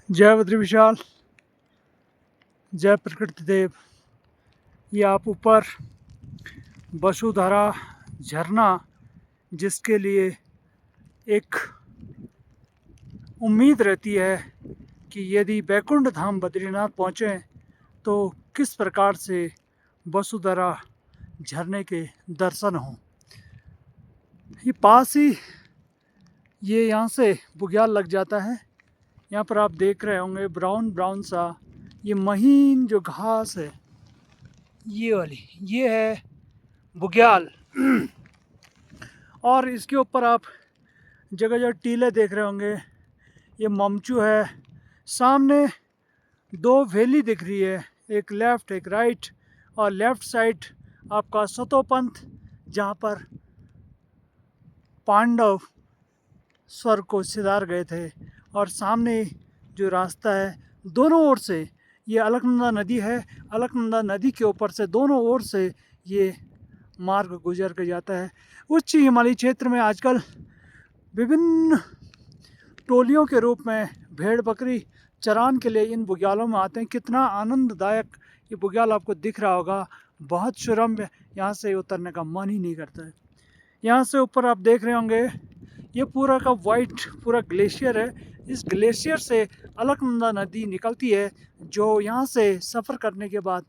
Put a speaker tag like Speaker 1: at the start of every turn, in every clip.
Speaker 1: जय बद्री विशाल, जय प्रकृति देव। ये आप ऊपर वसुधारा झरना, जिसके लिए एक उम्मीद रहती है कि यदि बैकुंठ धाम बद्रीनाथ पहुँचें तो किस प्रकार से वसुधारा झरने के दर्शन हों। ये पास ही ये यहाँ से बुग्याल लग जाता है। यहाँ पर आप देख रहे होंगे ब्राउन ब्राउन सा ये महीन जो घास है, ये वाली, ये है बुग्याल। और इसके ऊपर आप जगह जगह टीले देख रहे होंगे, ये ममचू है। सामने दो वैली दिख रही है, एक लेफ़्ट एक राइट, और लेफ़्ट साइड आपका सतोपंथ, जहाँ पर पांडव स्वर्ग को सिधार गए थे। और सामने जो रास्ता है, दोनों ओर से ये अलकनंदा नदी है। अलकनंदा नदी के ऊपर से दोनों ओर से ये मार्ग गुजर के जाता है। उच्च हिमालयी क्षेत्र में आजकल विभिन्न टोलियों के रूप में भेड़ बकरी चरान के लिए इन बुग्यालों में आते हैं। कितना आनंददायक ये बुग्याल आपको दिख रहा होगा, बहुत सुरम्य। यहाँ से उतरने का मन ही नहीं करता है। यहाँ से ऊपर आप देख रहे होंगे, ये पूरा का वाइट पूरा ग्लेशियर है। इस ग्लेशियर से अलकनंदा नदी निकलती है, जो यहाँ से सफ़र करने के बाद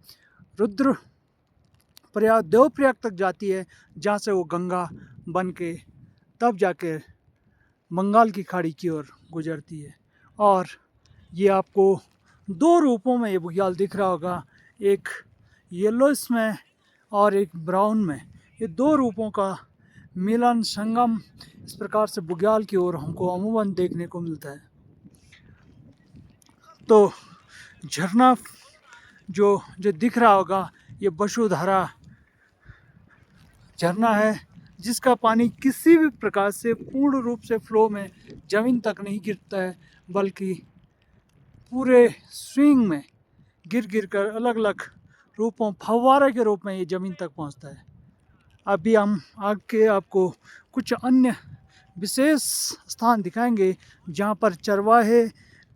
Speaker 1: रुद्र प्रयाग देवप्रयाग तक जाती है, जहाँ से वो गंगा बन के तब जाके बंगाल की खाड़ी की ओर गुजरती है। और ये आपको दो रूपों में ये बुग्याल दिख रहा होगा, एक येलोइश में और एक ब्राउन में। ये दो रूपों का मिलन संगम इस प्रकार से बुग्याल की ओर हमको अमूमन देखने को मिलता है। तो झरना जो दिख रहा होगा, ये वसुधारा झरना है, जिसका पानी किसी भी प्रकार से पूर्ण रूप से फ्लो में ज़मीन तक नहीं गिरता है, बल्कि पूरे स्विंग में गिर गिर कर अलग अलग रूपों फव्वारे के रूप में ये ज़मीन तक पहुंचता है। अभी हम आगे आपको कुछ अन्य विशेष स्थान दिखाएंगे, जहाँ पर चरवाहे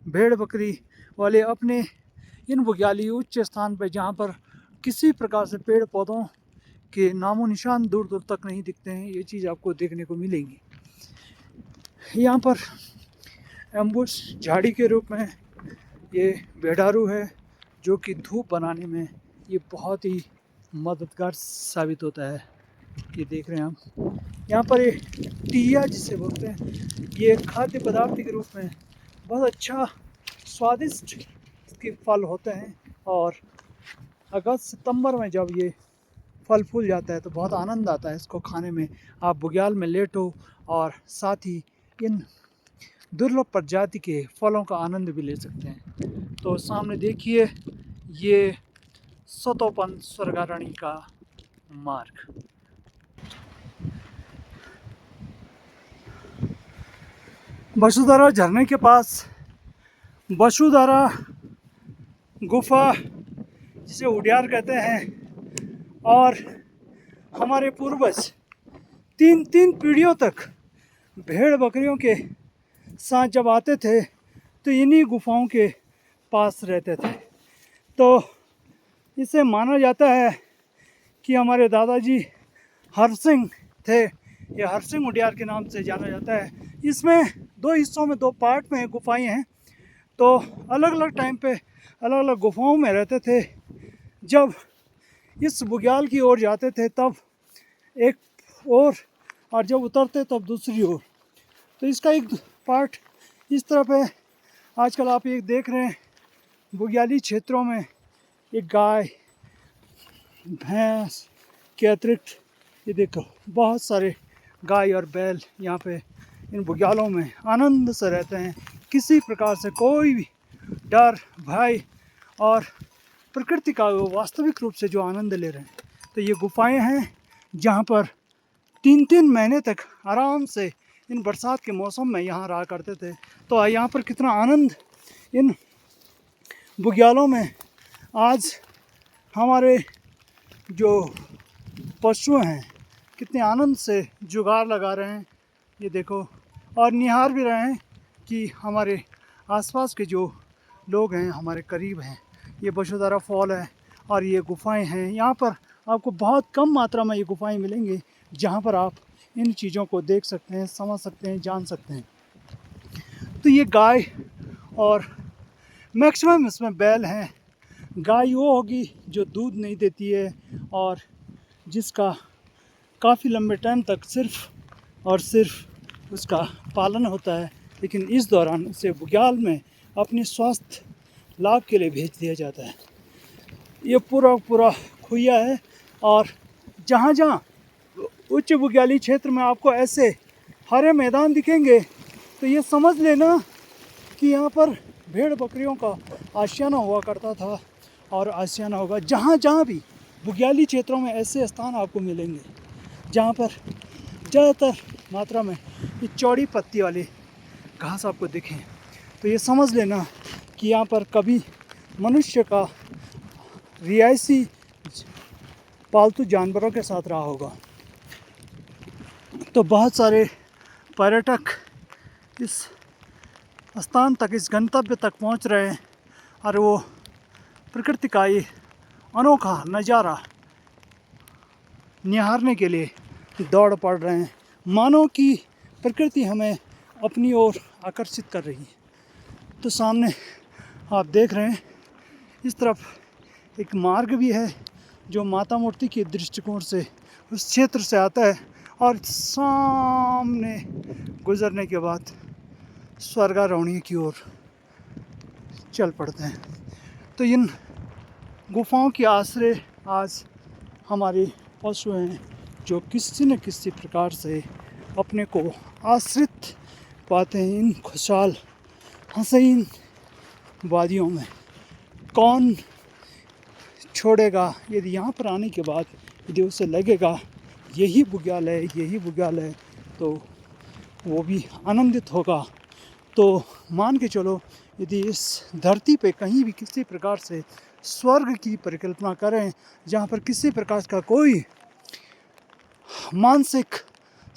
Speaker 1: भेड़ बकरी वाले अपने इन बुग्याली उच्च स्थान पर, जहाँ पर किसी प्रकार से पेड़ पौधों के नामो निशान दूर दूर तक नहीं दिखते हैं, ये चीज़ आपको देखने को मिलेंगी। यहाँ पर एम्बुश झाड़ी के रूप में ये भेड़ारू है, जो कि धूप बनाने में ये बहुत ही मददगार साबित होता है। ये देख रहे हैं हम, यहाँ पर ये टिया जिसे बोलते हैं, ये खाद्य पदार्थ के रूप में बहुत अच्छा स्वादिष्ट इसके फल होते हैं। और अगस्त सितंबर में जब ये फल फूल जाता है तो बहुत आनंद आता है इसको खाने में। आप बुग्याल में लेटो और साथ ही इन दुर्लभ प्रजाति के फलों का आनंद भी ले सकते हैं। तो सामने देखिए, ये सतोपंथ स्वर्गारणी का मार्ग। वसुधारा झरने के पास वसुधारा गुफा, जिसे उडियार कहते हैं, और हमारे पूर्वज तीन पीढ़ियों तक भेड़ बकरियों के साथ जब आते थे तो इन्हीं गुफाओं के पास रहते थे। तो इसे माना जाता है कि हमारे दादाजी हरसिंह थे, ये हरसिंह उडियार के नाम से जाना जाता है। इसमें दो हिस्सों में, दो पार्ट में गुफाएं हैं। तो अलग अलग टाइम पे अलग अलग गुफाओं में रहते थे। जब इस बुग्याल की ओर जाते थे तब एक और जब उतरते तब दूसरी ओर। तो इसका एक पार्ट इस तरफ है। आजकल आप ये देख रहे हैं, बुग्याली क्षेत्रों में एक गाय भैंस के अतिरिक्त ये देखो बहुत सारे गाय और बैल यहाँ पे इन बुग्यालों में आनंद से रहते हैं। किसी प्रकार से कोई भी डर भय, और प्रकृति का वास्तविक रूप से जो आनंद ले रहे हैं। तो ये गुफाएं हैं जहाँ पर 3 महीने तक आराम से इन बरसात के मौसम में यहाँ रहा करते थे। तो यहाँ पर कितना आनंद इन बुग्यालों में। आज हमारे जो पशु हैं कितने आनंद से जुगाड़ लगा रहे हैं, ये देखो, और निहार भी रहे हैं कि हमारे आसपास के जो लोग हैं हमारे करीब हैं। ये बशोधरा फॉल है और ये गुफाएं हैं। यहाँ पर आपको बहुत कम मात्रा में ये गुफाएं मिलेंगी जहाँ पर आप इन चीज़ों को देख सकते हैं, समझ सकते हैं, जान सकते हैं। तो ये गाय और मैक्सिमम इसमें बैल हैं। गाय वो होगी जो दूध नहीं देती है और जिसका काफ़ी लंबे टाइम तक सिर्फ और सिर्फ उसका पालन होता है, लेकिन इस दौरान उसे बुग्याल में अपने स्वास्थ्य लाभ के लिए भेज दिया जाता है। ये पूरा खुइया है और जहाँ जहाँ उच्च बुग्याली क्षेत्र में आपको ऐसे हरे मैदान दिखेंगे तो ये समझ लेना कि यहाँ पर भेड़ बकरियों का आशियाना हुआ करता था और आशियाना होगा। जहाँ जहाँ भी बुग्याली क्षेत्रों में ऐसे स्थान आपको मिलेंगे जहाँ पर ज़्यादातर मात्रा में ये चौड़ी पत्ती वाली घास आपको दिखें, तो ये समझ लेना कि यहाँ पर कभी मनुष्य का रिहायशी पालतू जानवरों के साथ रहा होगा। तो बहुत सारे पर्यटक इस स्थान तक, इस गंतव्य तक पहुंच रहे हैं और वो प्रकृति का ये अनोखा नज़ारा निहारने के लिए दौड़ पड़ रहे हैं। मानो कि प्रकृति हमें अपनी ओर आकर्षित कर रही है। तो सामने आप देख रहे हैं इस तरफ एक मार्ग भी है जो माता मूर्ति के दृष्टिकोण से उस क्षेत्र से आता है और सामने गुजरने के बाद स्वर्गारोहणी की ओर चल पड़ते हैं। तो इन गुफाओं के आश्रय आज हमारे पशु हैं जो किसी न किसी प्रकार से अपने को आश्रित पाते हैं इन खुशहाल हसीन वादियों में। कौन छोड़ेगा यदि यहाँ पर आने के बाद यदि उसे लगेगा यही बुग्याल है, यही बुग्याल है, तो वो भी आनंदित होगा। तो मान के चलो यदि इस धरती पे कहीं भी किसी प्रकार से स्वर्ग की परिकल्पना करें जहाँ पर किसी प्रकार का कोई मानसिक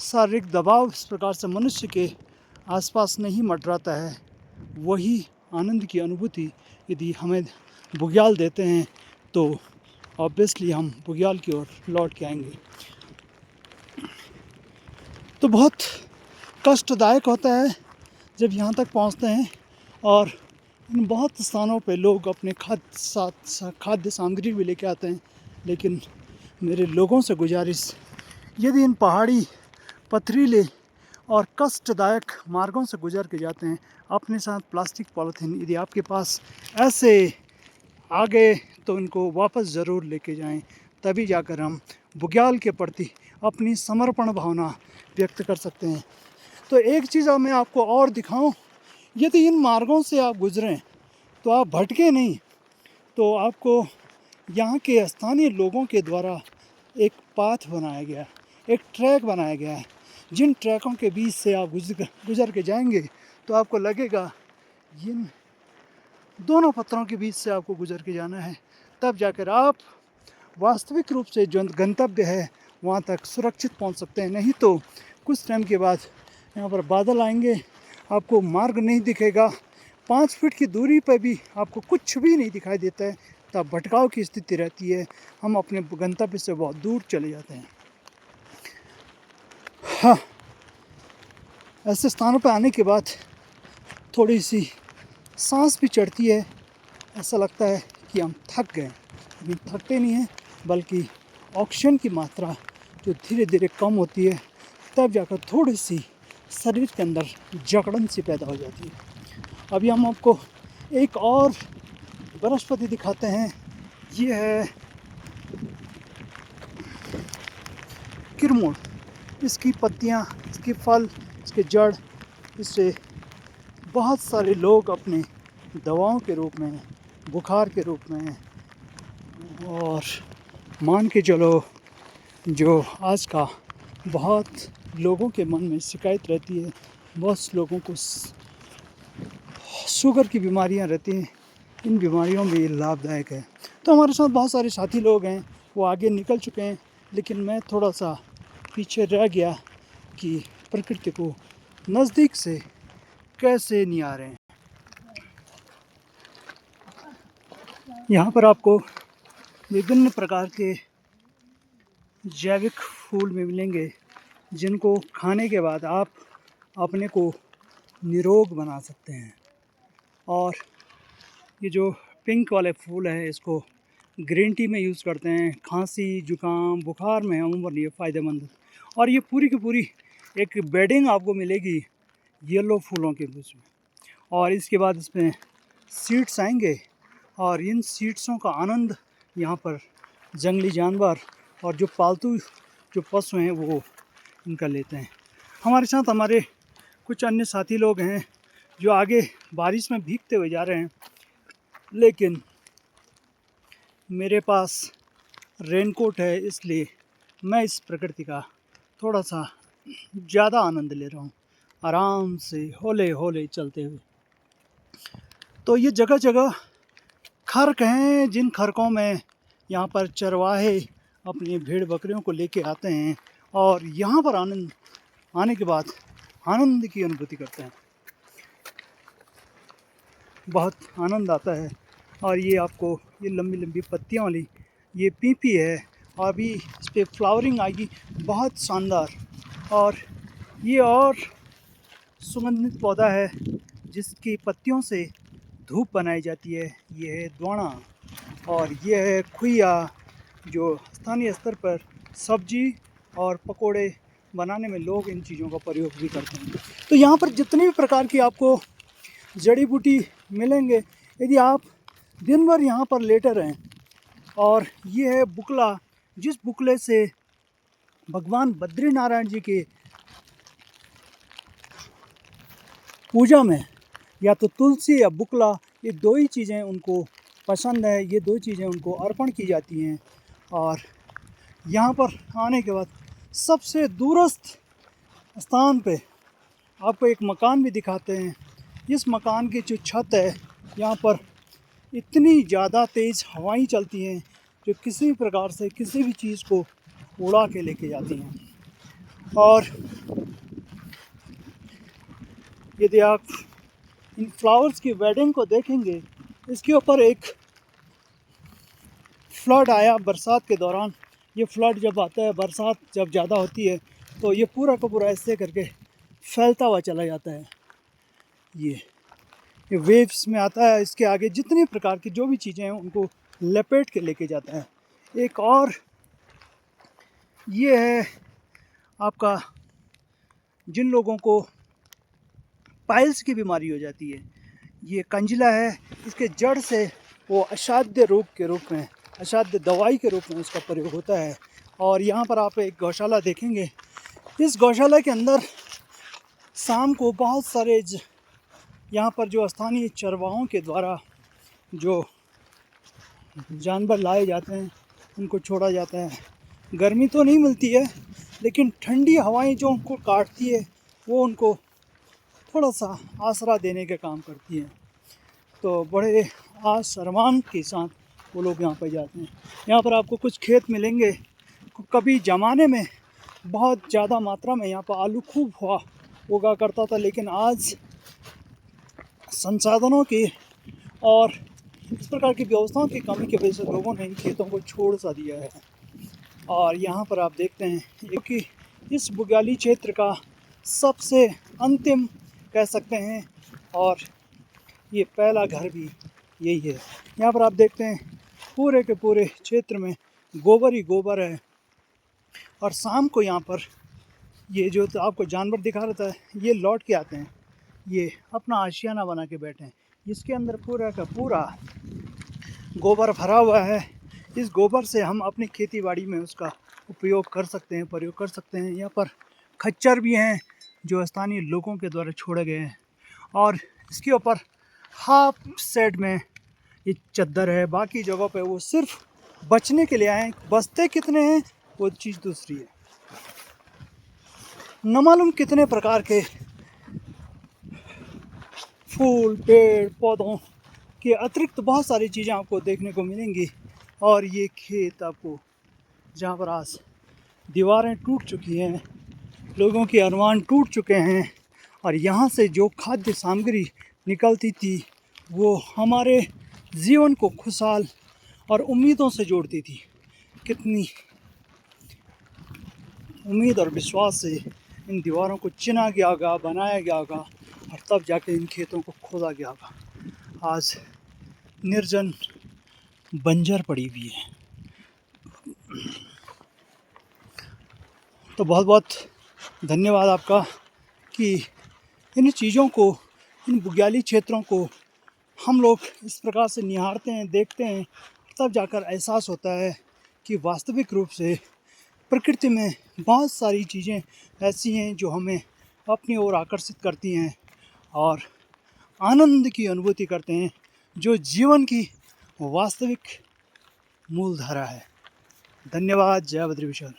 Speaker 1: शारीरिक दबाव इस प्रकार से मनुष्य के आसपास नहीं मंडराता है, वही आनंद की अनुभूति यदि हमें बुग्याल देते हैं तो ऑब्वियसली हम बुग्याल की ओर लौट के आएंगे। तो बहुत कष्टदायक होता है जब यहाँ तक पहुँचते हैं और इन बहुत स्थानों पे लोग अपने खाद्य सामग्री भी लेके आते हैं। लेकिन मेरे लोगों से गुजारिश, यदि इन पहाड़ी पथरीले और कष्टदायक मार्गों से गुजर के जाते हैं, अपने साथ प्लास्टिक पॉलीथीन यदि आपके पास ऐसे आ गए तो इनको वापस ज़रूर लेके जाएं, तभी जाकर हम बुग्याल के प्रति अपनी समर्पण भावना व्यक्त कर सकते हैं। तो एक चीज़ अब मैं आपको और दिखाऊं, यदि इन मार्गों से आप गुजरें तो आप भटके नहीं, तो आपको यहाँ के स्थानीय लोगों के द्वारा एक पाथ बनाया गया, एक ट्रैक बनाया गया है। जिन ट्रैकों के बीच से आप गुजर के जाएंगे तो आपको लगेगा इन दोनों पत्थरों के बीच से आपको गुजर के जाना है, तब जाकर आप वास्तविक रूप से जो गंतव्य है वहाँ तक सुरक्षित पहुँच सकते हैं। नहीं तो कुछ टाइम के बाद यहाँ पर बादल आएंगे, आपको मार्ग नहीं दिखेगा, 5 फीट की दूरी पर भी आपको कुछ भी नहीं दिखाई देता है, तब भटकाव की स्थिति रहती है, हम अपने गंतव्य से बहुत दूर चले जाते हैं। हाँ, ऐसे स्थानों पर आने के बाद थोड़ी सी सांस भी चढ़ती है, ऐसा लगता है कि हम थक गए, लेकिन थकते नहीं हैं, बल्कि ऑक्सीजन की मात्रा जो धीरे धीरे कम होती है, तब जाकर थोड़ी सी शरीर के अंदर जकड़न सी पैदा हो जाती है। अभी हम आपको एक और वनस्पति दिखाते हैं, ये है किरमुड़। इसकी पत्तियाँ, इसके फल, इसके जड़, इससे बहुत सारे लोग अपने दवाओं के रूप में, बुखार के रूप में, और मान के चलो जो आज का बहुत लोगों के मन में शिकायत रहती है, बहुत लोगों को शुगर की बीमारियां रहती हैं, इन बीमारियों में ये लाभदायक है। तो हमारे साथ बहुत सारे साथी लोग हैं, वो आगे निकल चुके हैं, लेकिन मैं थोड़ा सा पीछे रह गया कि प्रकृति को नज़दीक से कैसे निहारें। यहाँ पर आपको विभिन्न प्रकार के जैविक फूल में मिलेंगे, जिनको खाने के बाद आप अपने को निरोग बना सकते हैं। और ये जो पिंक वाले फूल है, इसको ग्रीन टी में यूज़ करते हैं। खांसी, जुकाम, बुखार में अमूमन ये फ़ायदेमंद है। और ये पूरी की पूरी एक बेडिंग आपको मिलेगी येलो फूलों के बीच में। और इसके बाद इसमें सीड्स आएंगे, और इन सीड्सों का आनंद यहाँ पर जंगली जानवर और जो पालतू जो पशु हैं वो इनका लेते हैं। हमारे साथ हमारे कुछ अन्य साथी लोग हैं जो आगे बारिश में भीगते हुए जा रहे हैं, लेकिन मेरे पास रेनकोट है, इसलिए मैं इस प्रकृति का थोड़ा सा ज़्यादा आनंद ले रहा हूँ, आराम से हौले हौले चलते हुए। तो ये जगह जगह खर्क हैं, जिन खर्कों में यहाँ पर चरवाहे अपनी भेड़ बकरियों को लेके आते हैं और यहाँ पर आने के बाद आनंद की अनुभूति करते हैं। बहुत आनंद आता है। और ये आपको ये लंबी लंबी पत्तियाँ वाली ये पीपी है, और अभी इस पर फ्लावरिंग आएगी, बहुत शानदार। और ये और सुगंधित पौधा है जिसकी पत्तियों से धूप बनाई जाती है। ये है द्वाणा, और ये है खुइया, जो स्थानीय स्तर पर सब्जी और पकोड़े बनाने में लोग इन चीज़ों का प्रयोग भी करते हैं। तो यहाँ पर जितनी भी प्रकार की आपको जड़ी बूटी मिलेंगे, यदि आप दिन भर यहाँ पर लेटे रहें। और ये है बुकला, जिस बुकले से भगवान बद्रीनारायण जी के पूजा में या तो तुलसी या बुकला, ये दो ही चीज़ें उनको पसंद है, ये दो चीज़ें उनको अर्पण की जाती हैं। और यहाँ पर आने के बाद सबसे दूरस्थ स्थान पे आपको एक मकान भी दिखाते हैं। इस मकान की जो छत है, यहाँ पर इतनी ज़्यादा तेज़ हवाएं चलती हैं जो किसी भी प्रकार से किसी भी चीज़ को उड़ा के लेके जाती हैं। और यदि आप इन फ्लावर्स की वेडिंग को देखेंगे, इसके ऊपर एक फ्लड आया बरसात के दौरान। ये फ्लड जब आता है, बरसात जब ज़्यादा होती है, तो ये पूरा का पूरा ऐसे करके फैलता हुआ चला जाता है। ये वेव्स में आता है, इसके आगे जितनी प्रकार की जो भी चीज़ें हैं उनको लपेट के लेके जाता है। एक और ये है आपका, जिन लोगों को पाइल्स की बीमारी हो जाती है, ये कंजिला है। इसके जड़ से वो असाध्य रोग के रूप में, असाध्य दवाई के रूप में इसका प्रयोग होता है। और यहाँ पर आप एक गौशाला देखेंगे। इस गौशाला के अंदर शाम को बहुत सारे यहाँ पर जो स्थानीय चरवाहों के द्वारा जो जानवर लाए जाते हैं उनको छोड़ा जाता है। गर्मी तो नहीं मिलती है, लेकिन ठंडी हवाएं जो उनको काटती है वो उनको थोड़ा सा आसरा देने का काम करती है। तो बड़े आस अरमान के साथ वो लोग यहाँ पर जाते हैं। यहाँ पर आपको कुछ खेत मिलेंगे। कभी ज़माने में बहुत ज़्यादा मात्रा में यहाँ पर आलू खूब उगा करता था, लेकिन आज संसाधनों की और इस प्रकार की व्यवस्थाओं की कमी की वजह से लोगों ने इन खेतों को छोड़ सा दिया है। और यहाँ पर आप देखते हैं कि इस बुग्याली क्षेत्र का सबसे अंतिम कह सकते हैं, और ये पहला घर भी यही है। यहाँ पर आप देखते हैं पूरे के पूरे क्षेत्र में गोबर ही गोबर है। और शाम को यहाँ पर ये जो तो आपको जानवर दिखा रहा था, ये लौट के आते हैं, ये अपना आशियाना बना के बैठे हैं। इसके अंदर पूरा का पूरा गोबर भरा हुआ है। इस गोबर से हम अपनी खेती बाड़ी में उसका उपयोग कर सकते हैं, प्रयोग कर सकते हैं। यहाँ पर खच्चर भी हैं जो स्थानीय लोगों के द्वारा छोड़े गए हैं। और इसके ऊपर हाफ सेट में ये चद्दर है, बाकी जगहों पे वो सिर्फ बचने के लिए आए। बचते कितने हैं वो चीज़ दूसरी है। न मालूम कितने प्रकार के फूल, पेड़, पौधों के अतिरिक्त बहुत सारी चीज़ें आपको देखने को मिलेंगी। और ये खेत आपको, जहाँ पर आज दीवारें टूट चुकी हैं, लोगों के अरमान टूट चुके हैं, और यहाँ से जो खाद्य सामग्री निकलती थी वो हमारे जीवन को खुशहाल और उम्मीदों से जोड़ती थी। कितनी उम्मीद और विश्वास से इन दीवारों को चुना गया होगा, बनाया गया होगा और तब जाके इन खेतों को खोदा गया होगा। आज निर्जन बंजर पड़ी हुई है। तो बहुत बहुत धन्यवाद आपका कि इन चीज़ों को, इन बुग्याली क्षेत्रों को हम लोग इस प्रकार से निहारते हैं, देखते हैं, तब जाकर एहसास होता है कि वास्तविक रूप से प्रकृति में बहुत सारी चीज़ें ऐसी हैं जो हमें अपनी ओर आकर्षित करती हैं और आनंद की अनुभूति करते हैं, जो जीवन की वास्तविक मूलधारा है। धन्यवाद। जय बद्री विशाल।